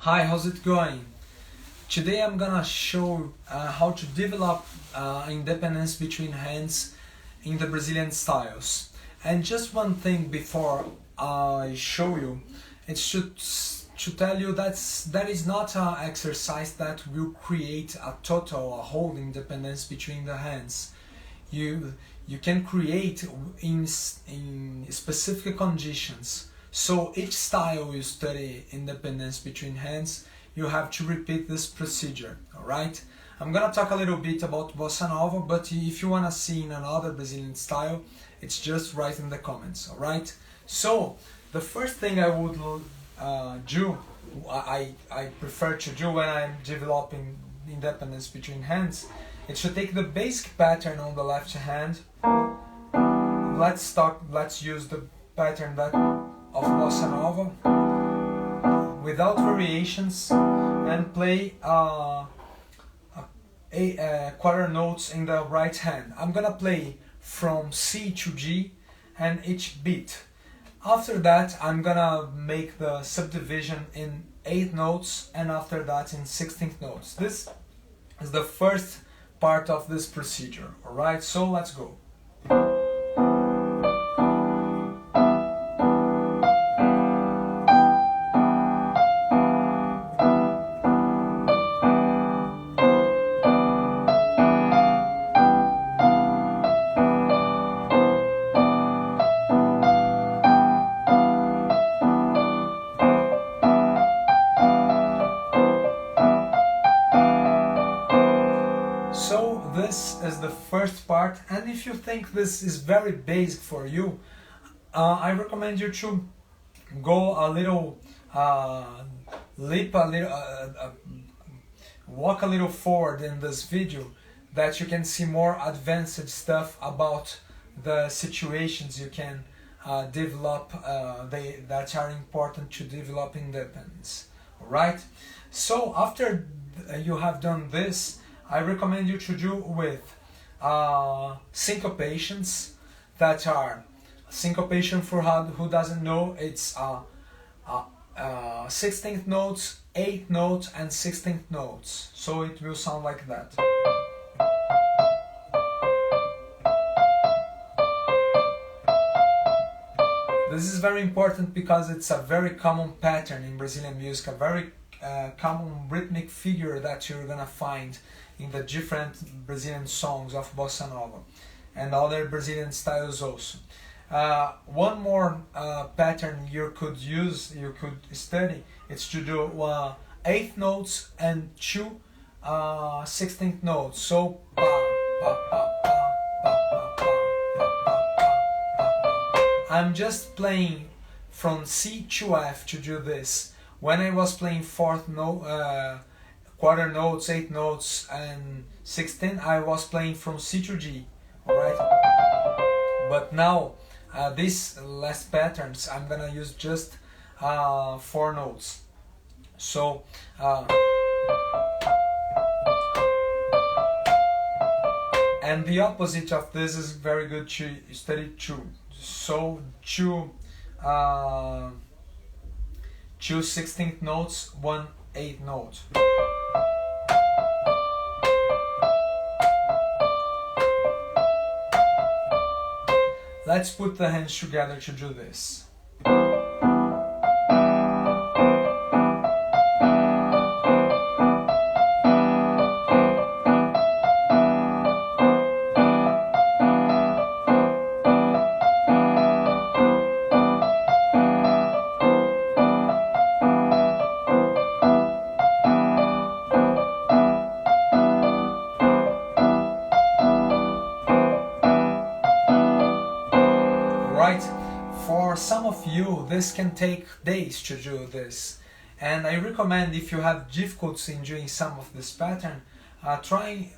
Hi, how's it going? Today I'm gonna show how to develop independence between hands in the Brazilian styles. And just one thing before I show you, it's to tell you that is not an exercise that will create a total, a whole independence between the hands. You can create in specific conditions. So each style you study independence between hands, you have to repeat this procedure, alright? I'm gonna talk a little bit about Bossa Nova, but if you wanna see in another Brazilian style, it's just write in the comments, alright? So, the first thing I would do, I prefer to do when I'm developing independence between hands, is to take the basic pattern on the left hand. Let's use the pattern of Bossa Nova without variations and play quarter notes in the right hand. I'm gonna play from C to G and each beat. After that I'm gonna make the subdivision in 8 notes and after that in 16th notes. This is the first part of this procedure, alright? So let's go. So this is the first part, and if you think this is very basic for you, I recommend you to go a little, walk a little forward in this video, that you can see more advanced stuff about the situations you can develop that are important to develop independence. Alright? So after you have done this, I recommend you to do with syncopations, that are syncopation, for who doesn't know, it's 16th notes, 8th notes and 16th notes, so it will sound like that. This is very important because it's a very common pattern in Brazilian music, a very common rhythmic figure that you're gonna find in the different Brazilian songs of Bossa Nova and other Brazilian styles also. One more pattern you could study, it's to do 8th notes and 2 16th notes. So pa, pa, pa, pa, pa, pa, pa, pa. I'm just playing from C to F to do this. When I was playing fourth note, quarter notes, 8 notes and 16, I was playing from C to G, alright? But now, these last patterns, I'm gonna use just 4 notes. So, and the opposite of this is very good to study too. So, two 16th notes, 1 8th note. Let's put the hands together to do this. For some of you, this can take days to do this, and I recommend, if you have difficulty in doing some of this pattern, try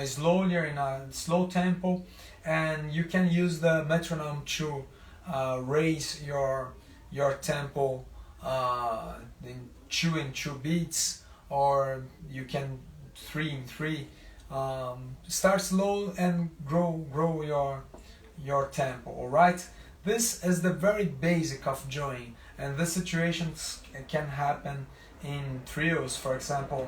slowly, in a slow tempo, and you can use the metronome to raise your tempo in 2 in 2 beats, or you can 3 in 3. Start slow and grow your tempo, alright? This is the very basic of drawing, and the situations can happen in trios, for example.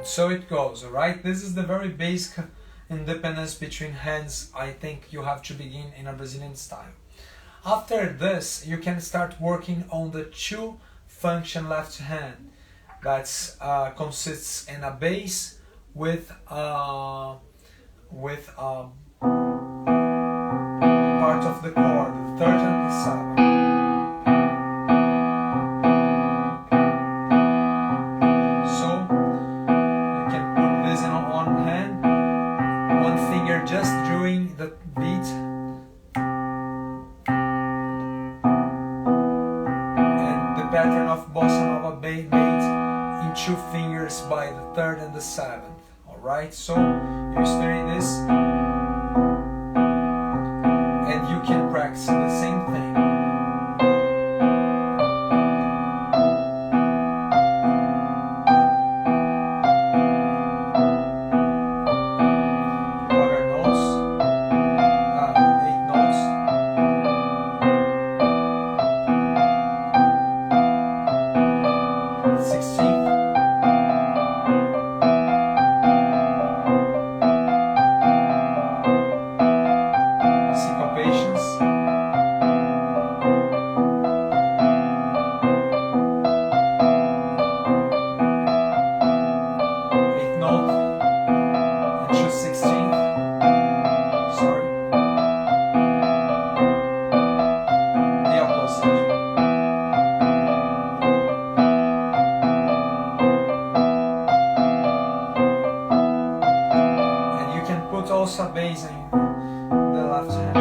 So it goes, alright? This is the very basic independence between hands I think you have to begin in a Brazilian style. After this, you can start working on the two function left hand. That consists in a bass with part of the chord, the third and the seventh. Just during the beat, and the pattern of bossa nova made in two fingers by the third and the seventh. Alright, so you study this and you can practice the same thing. Syncopations. Eighth note and 2/16. Sorry. The opposite. And you can put also bass in the left hand.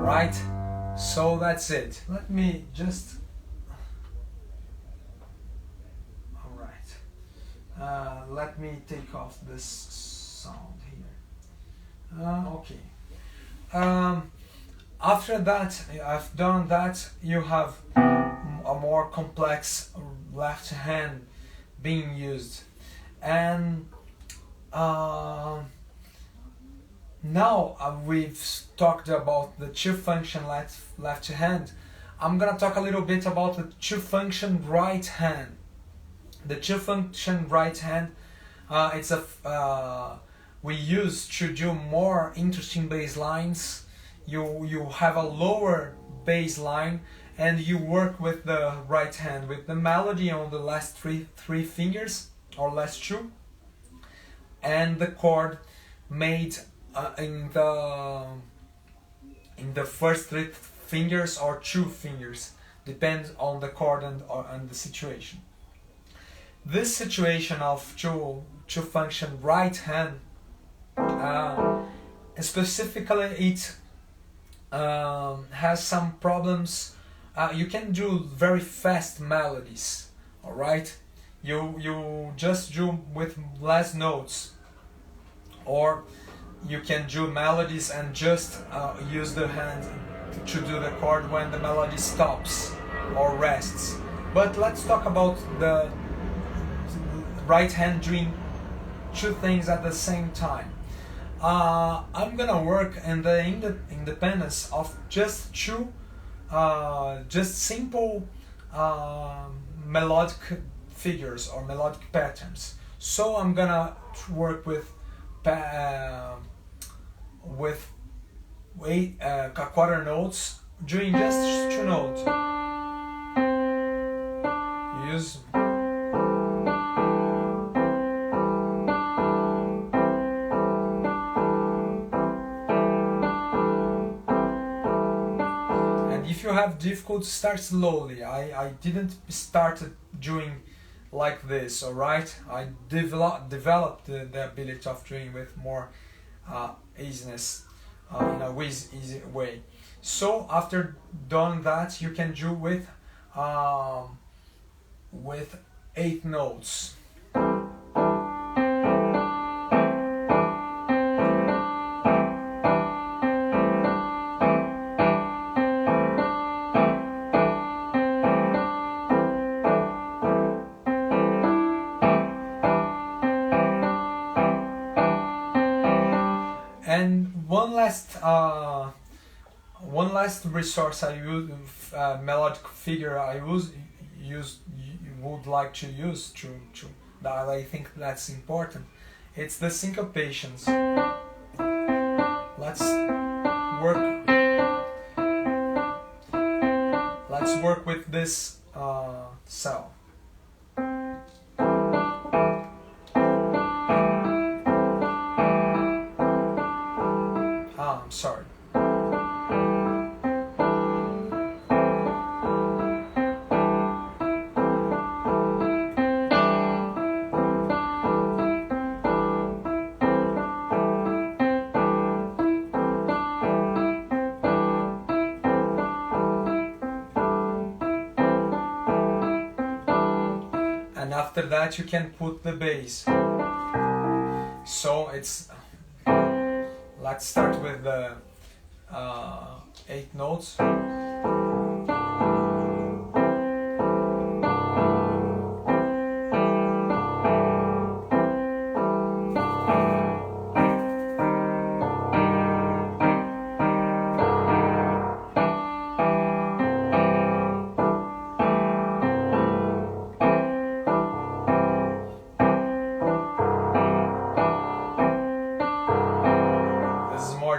Right, so that's it. Let me just. Alright, let me take off this sound here. Okay. After that, I've done that, you have a more complex left hand being used. And now we've talked about the two function left hand. I'm gonna talk a little bit about the two function right hand. The two function right hand, it's we use to do more interesting bass lines. You have a lower bass line and you work with the right hand with the melody on the last three fingers or last two, and the chord made in the first three fingers or two fingers, depends on the chord and the situation. This situation of two function right hand, specifically it has some problems. You can do very fast melodies, all right? You just do with less notes, or you can do melodies and just use the hand to do the chord when the melody stops or rests. But let's talk about the right hand doing two things at the same time. I'm gonna work in the independence of just two, just simple melodic figures or melodic patterns. So I'm gonna work with quarter notes, doing just two notes. You use you have difficulty, start slowly. I didn't start doing like this, alright? I developed the ability of doing with more easiness, in a easy way. So after done that, you can do with 8 notes. And one last resource I use, melodic figure I would like to use to that I think that's important. It's the syncopations. Let's work with this cell. I'm sorry. And after that you can put the bass. So it's, let's start with the 8 notes.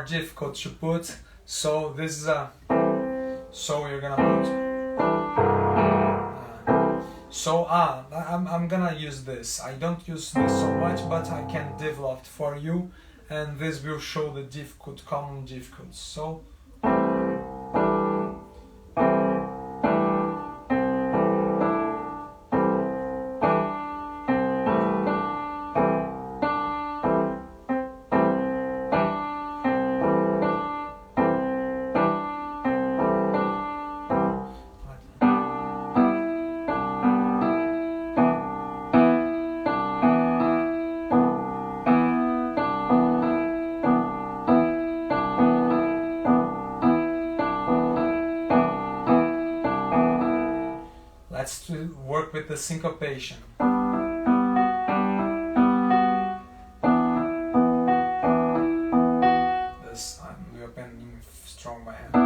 Difficult to put, so this is so you're gonna put I'm gonna use this. I don't use this so much, but I can develop it for you, and this will show the common difficulties. So let's work with the syncopation. This, I'm opening strong my hand.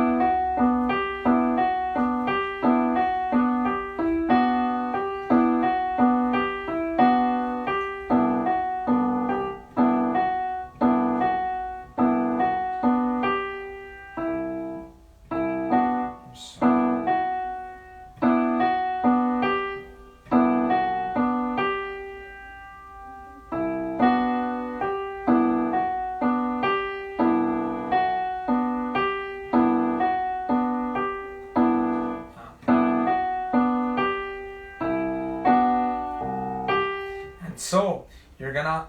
So you're gonna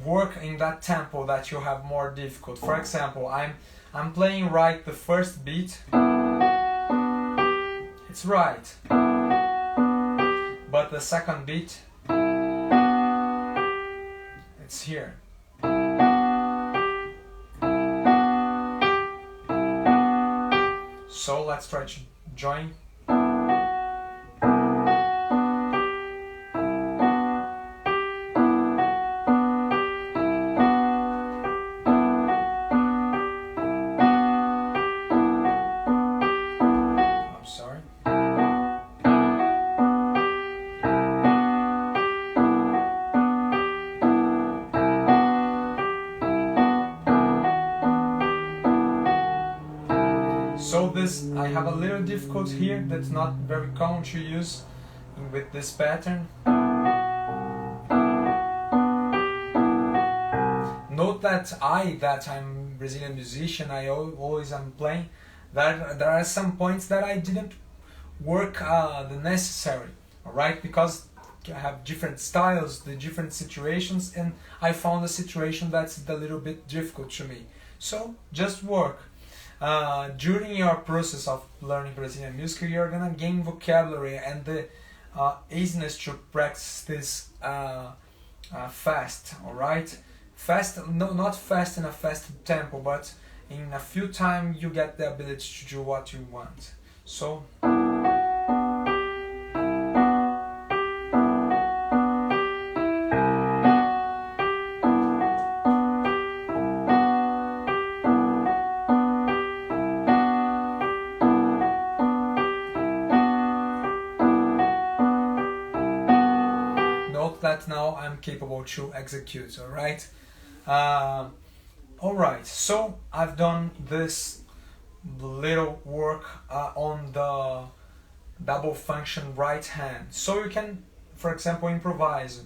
work in that tempo that you have more difficult. For example, I'm playing right the first beat. It's right, but the second beat, it's here. So let's try to join. So this, I have a little difficulty here that's not very common to use with this pattern. Note that I'm Brazilian musician, I always am playing There are some points that I didn't work the necessary, all right, because I have different styles, the different situations, and I found a situation that's a little bit difficult to me. So just work. During your process of learning Brazilian music, you're gonna gain vocabulary and the easiness to practice this fast, all right? Fast, no, not fast in a fast tempo, but in a few time you get the ability to do what you want. So. That now I'm capable to execute, all right? All right, so I've done this little work on the double function right hand. So you can, for example, improvise.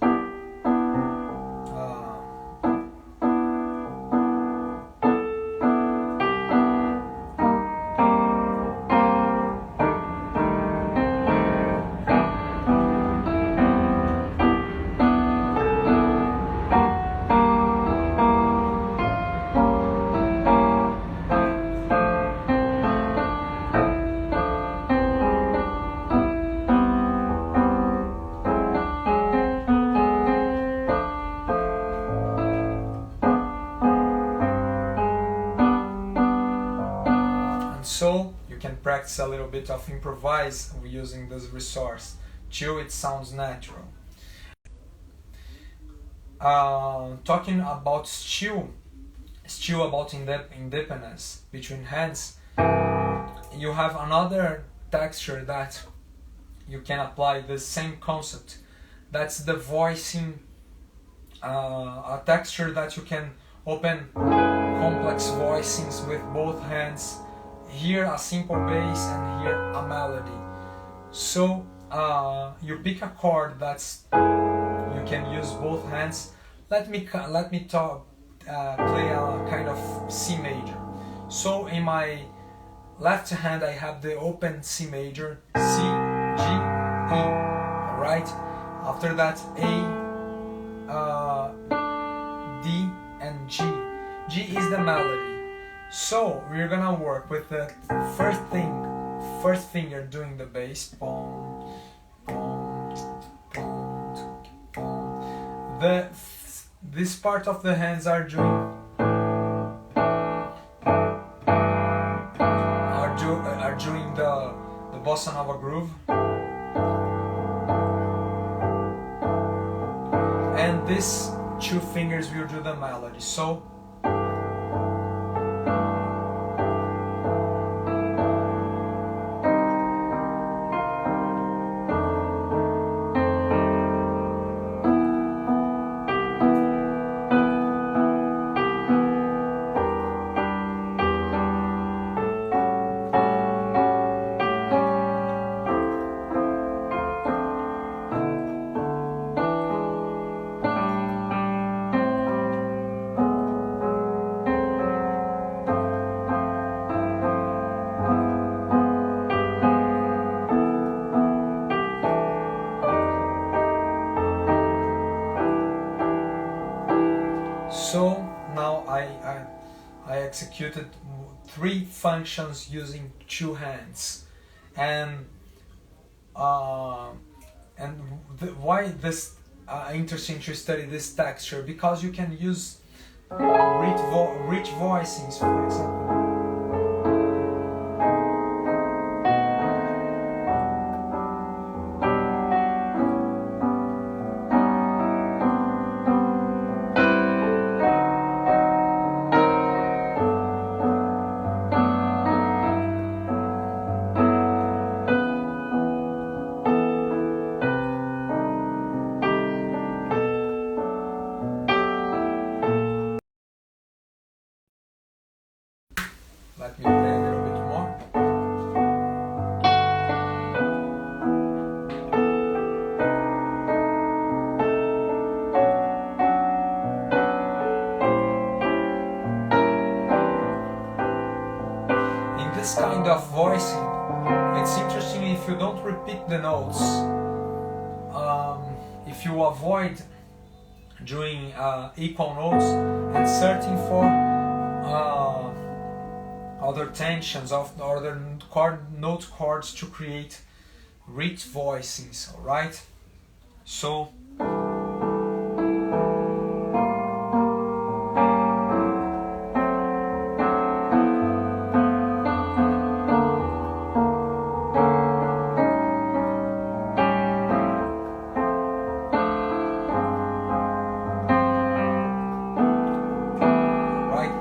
So you can practice a little bit of improvise using this resource till it sounds natural. Talking about still about independence between hands, you have another texture that you can apply the same concept. That's the voicing, a texture that you can open complex voicings with both hands. Here a simple bass and here a melody. So you pick a chord that's you can use both hands. Let me play a kind of C major. So in my left hand I have the open C major, C, G, E. All right. After that A, D, and G. G is the melody. So we're gonna work with the first finger doing the bass. Boom, boom, boom, boom. This part of the hands are doing the bossa nova groove, and these two fingers will do the melody. So. So now I executed 3 functions using 2 hands, and why this interesting to study this texture, because you can use rich voicings, for example. kind of voicing, it's interesting if you don't repeat the notes. If you avoid doing equal notes and searching for other tensions of other note chords to create rich voicings, alright? So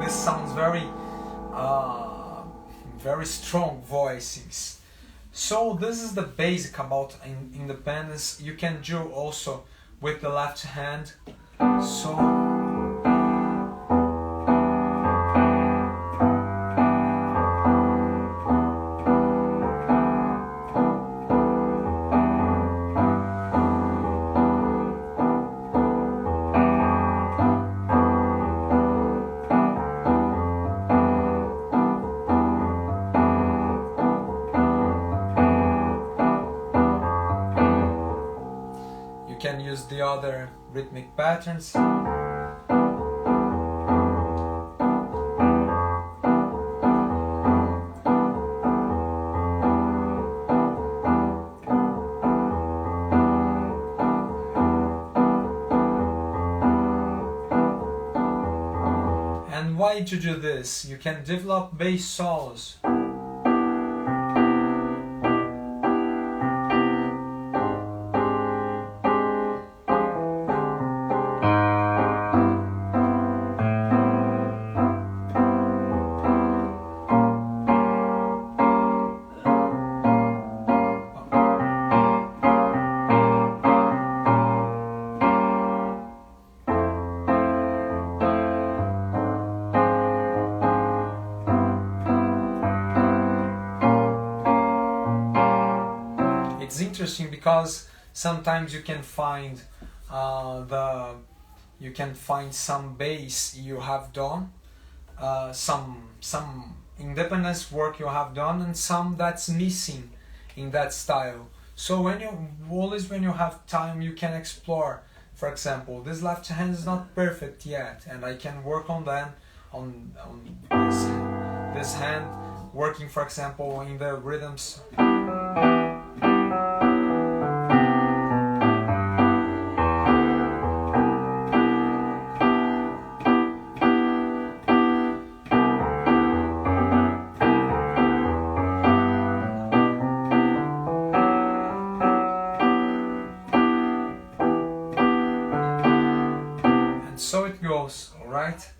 this sounds very strong voicings. So this is the basic about independence. You can do also with the left hand. So you can use the other rhythmic patterns. And why to do this? You can develop bass solos. It's interesting because sometimes you can find some bass you have done, some independence work you have done, and some that's missing in that style. So when you have time, you can explore. For example, this left hand is not perfect yet, and I can work on that on this hand, working, for example, in the rhythms. So it goes, alright?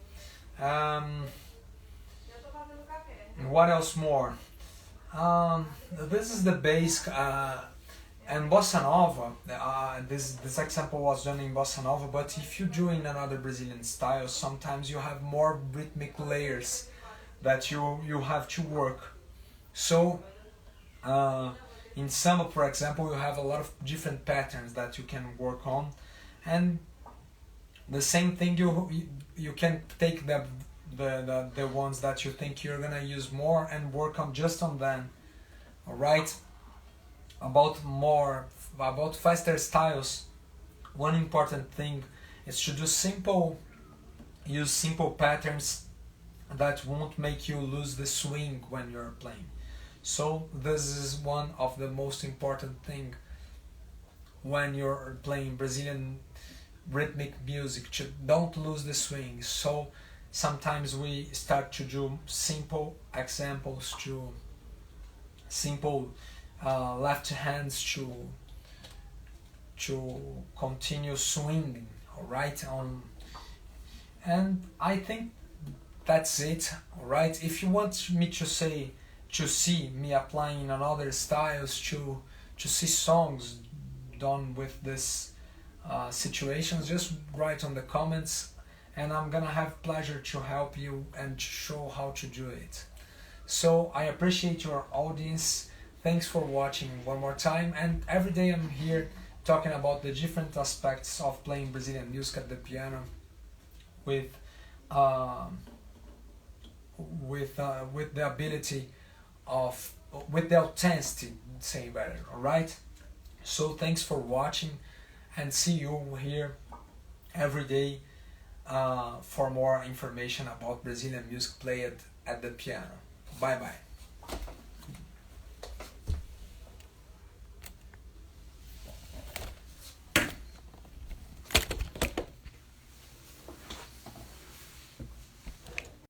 What else more? This is the bass, and Bossa Nova. This example was done in Bossa Nova, but if you do in another Brazilian style, sometimes you have more rhythmic layers that you have to work. So in samba, for example, you have a lot of different patterns that you can work on, and the same thing, you can take the ones that you think you're gonna use more and work on just on them. Alright? About faster styles, one important thing is to use simple patterns that won't make you lose the swing when you're playing. So this is one of the most important thing when you're playing Brazilian rhythmic music, to don't lose the swing. So sometimes we start to do simple examples, to simple left hands to continue swinging, alright? And I think that's it, alright? If you want me to see me applying on other styles, to see songs done with this situations, just write on the comments, and I'm gonna have pleasure to help you and show how to do it. So I appreciate your audience. Thanks for watching one more time, and every day I'm here talking about the different aspects of playing Brazilian music at the piano with the ability of with the authenticity, saying better. All right. So thanks for watching, and see you here every day for more information about Brazilian music played at the piano. Bye bye.